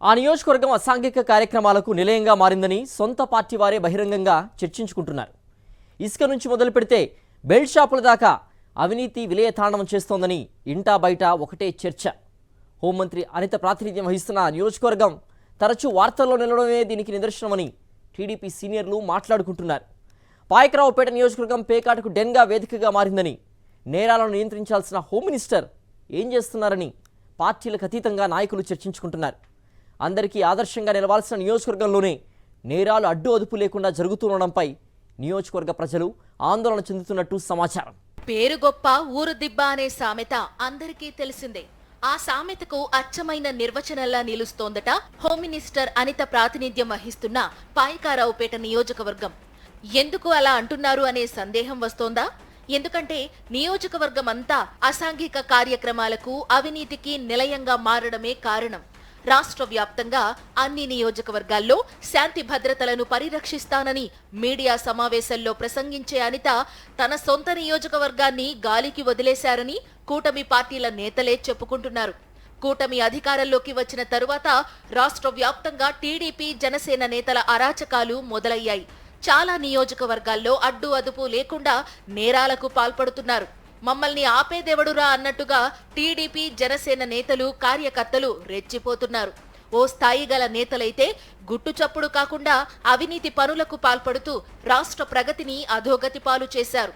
ఆ నియోజకవర్గం అసాంఘిక కార్యక్రమాలకు నిలయంగా మారిందని సొంత పార్టీ వారే బహిరంగంగా చర్చించుకుంటున్నారు. ఇసుక నుంచి మొదలు పెడితే బెల్ట్ షాపుల దాకా అవినీతి విలయతాండవం చేస్తోందని ఇంటా బయట ఒకటే చర్చ. హోంమంత్రి అనిత ప్రాతినిధ్యం వహిస్తున్న నియోజకవర్గం తరచూ వార్తల్లో నిలవడమే దీనికి నిదర్శనమని టీడీపీ సీనియర్లు మాట్లాడుకుంటున్నారు. పాయకరావుపేట నియోజకవర్గం పేకాటకు డెన్గా వేదికగా మారిందని, నేరాలను నియంత్రించాల్సిన హోం మినిస్టర్ ఏం చేస్తున్నారని పార్టీలకు అతీతంగా నాయకులు చర్చించుకుంటున్నారు. అందరికీ ఆదర్శంగా నిలవాల్సిన నియోజకవర్గంలోనే నేరాలు అడ్డు అదుపు లేకుండా జరుగుతుండడంపై నియోజకవర్గ ప్రజలు ఆందోళన చెందుతున్నట్టు సమాచారం. పేరు గొప్ప ఊరు దిబ్బ అనే సామెత అందరికీ తెలిసిందే. ఆ సామెతకు అచ్చమైన నిర్వచనంలా నిలుస్తోందట హోమ్ మినిస్టర్ అనిత ప్రాతినిధ్యం వహిస్తున్న పాయకారావుపేట నియోజకవర్గం. ఎందుకు అలా అంటున్నారు అనే సందేహం వస్తోందా? ఎందుకంటే నియోజకవర్గం అంతా అసాంఘిక కార్యక్రమాలకు, అవినీతికి నిలయంగా మారడమే కారణం. రాష్ట్ర వ్యాప్తంగా అన్ని నియోజకవర్గాల్లో శాంతి భద్రతలను పరిరక్షిస్తానని మీడియా సమావేశంలో ప్రసంగించే అనిత తన సొంత నియోజకవర్గాన్ని గాలికి వదిలేశారని కూటమి పార్టీల నేతలే చెప్పుకుంటున్నారు. కూటమి అధికారంలోకి వచ్చిన తరువాత రాష్ట్ర వ్యాప్తంగా టీడీపీ, జనసేన నేతల అరాచకాలు మొదలయ్యాయి. చాలా నియోజకవర్గాల్లో అడ్డు అదుపు లేకుండా నేరాలకు పాల్పడుతున్నారు. మమ్మల్ని ఆపేదెవడురా అన్నట్టుగా టీడీపీ, జనసేన నేతలు, కార్యకర్తలు రెచ్చిపోతున్నారు. ఓ స్థాయి గల నేతలైతే గుట్టుచప్పుడు కాకుండా అవినీతి పనులకు పాల్పడుతూ రాష్ట్ర ప్రగతిని అధోగతి పాలు చేశారు.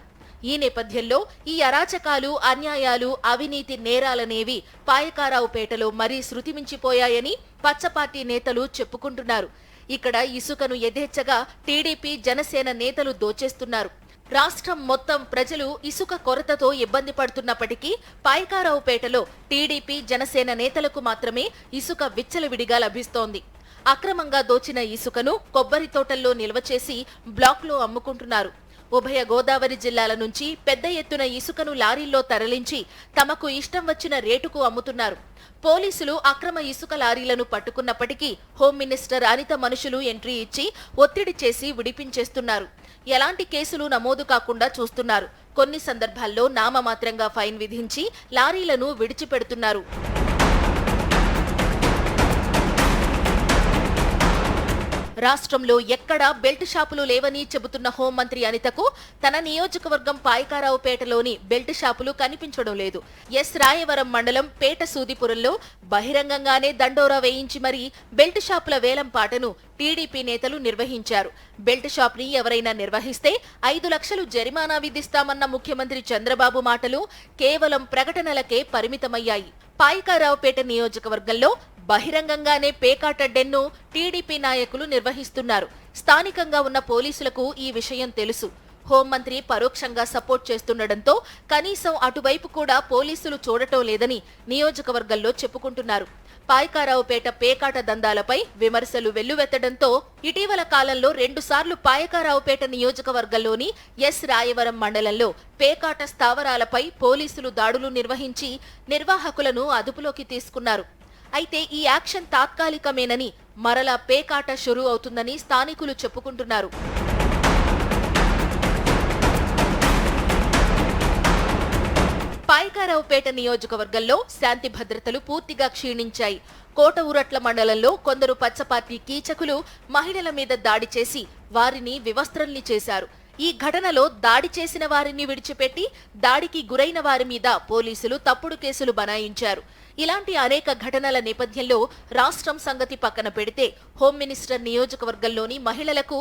ఈ నేపథ్యంలో ఈ అరాచకాలు, అన్యాయాలు, అవినీతి నేరాలనేవి పాయకారావుపేటలో మరీ శృతిమించిపోయాయని పచ్చపార్టీ నేతలు చెప్పుకుంటున్నారు. ఇక్కడ ఇసుకను యథేచ్ఛగా టీడీపీ, జనసేన నేతలు దోచేస్తున్నారు. రాష్ట్రం మొత్తం ప్రజలు ఇసుక కొరతతో ఇబ్బంది పడుతున్నప్పటికీ పాయకారావుపేటలో టీడీపీ, జనసేన నేతలకు మాత్రమే ఇసుక విచ్చలవిడిగా లభిస్తోంది. అక్రమంగా దోచిన ఇసుకను కొబ్బరి తోటల్లో నిల్వ చేసి బ్లాక్లో అమ్ముకుంటున్నారు. ఉభయ గోదావరి జిల్లాల నుంచి పెద్ద ఎత్తున ఇసుకను లారీల్లో తరలించి తమకు ఇష్టం వచ్చిన రేటుకు అమ్ముతున్నారు. పోలీసులు అక్రమ ఇసుక లారీలను పట్టుకున్నప్పటికీ హోం మినిస్టర్ అనిత మనుషులు ఎంట్రీ ఇచ్చి ఒత్తిడి చేసి విడిపించేస్తున్నారు. ఎలాంటి కేసులు నమోదు కాకుండా చూస్తున్నారు. కొన్ని సందర్భాల్లో నామమాత్రంగా ఫైన్ విధించి లారీలను విడిచిపెడుతున్నారు. రాష్ట్రంలో ఎక్కడా బెల్ట్ షాపులు లేవని చెబుతున్న హోంమంత్రి అనితకు తన నియోజకవర్గం పాయకారావుపేటలోని బెల్ట్ షాపులు కనిపించడం లేదు. ఎస్ రాయవరం మండలం పేట సూదిపురంలో బహిరంగంగానే దండోరా వేయించి మరీ బెల్ట్ షాపుల వేలం పాటను టీడీపీ నేతలు నిర్వహించారు. బెల్ట్ షాప్ ని ఎవరైనా నిర్వహిస్తే 5 లక్షలు జరిమానా విధిస్తామన్న ముఖ్యమంత్రి చంద్రబాబు మాటలు కేవలం ప్రకటనలకే పరిమితమయ్యాయి. పాయకారావుపేట నియోజకవర్గంలో బహిరంగంగానే పేకాట డెన్ను టీడీపీ నాయకులు నిర్వహిస్తున్నారు. స్థానికంగా ఉన్న పోలీసులకు ఈ విషయం తెలుసు. హోంమంత్రి పరోక్షంగా సపోర్ట్ చేస్తుండటంతో కనీసం అటువైపు కూడా పోలీసులు చూడటం లేదని నియోజకవర్గంలో చెప్పుకుంటున్నారు. పాయకారావుపేట పేకాట దందాలపై విమర్శలు వెల్లువెత్తడంతో ఇటీవల కాలంలో 2 సార్లు పాయకారావుపేట నియోజకవర్గంలోని ఎస్ రాయవరం మండలంలో పేకాట స్థావరాలపై పోలీసులు దాడులు నిర్వహించి నిర్వాహకులను అదుపులోకి తీసుకున్నారు. అయితే ఈ యాక్షన్ తాత్కాలికమేనని, మరలా పేకాట షురూ అవుతుందని స్థానికులు చెప్పుకుంటున్నారు. పాయకారావుపేట నియోజకవర్గంలో శాంతి భద్రతలు పూర్తిగా క్షీణించాయి. కోట ఊరట్ల మండలంలో కొందరు పచ్చపార్టీ కీచకులు మహిళల మీద దాడి చేసి వారిని వివస్త్రల్ని చేశారు. ఈ ఘటనలో దాడి చేసిన వారిని విడిచిపెట్టి దాడికి గురైన వారి మీద పోలీసులు తప్పుడు కేసులు బనాయించారు. ఇలాంటి అనేక ఘటనల నేపథ్యంలో రాష్ట్రం సంగతి పక్కన పెడితే హోం మినిస్టర్ నియోజకవర్గంలోని మహిళలకు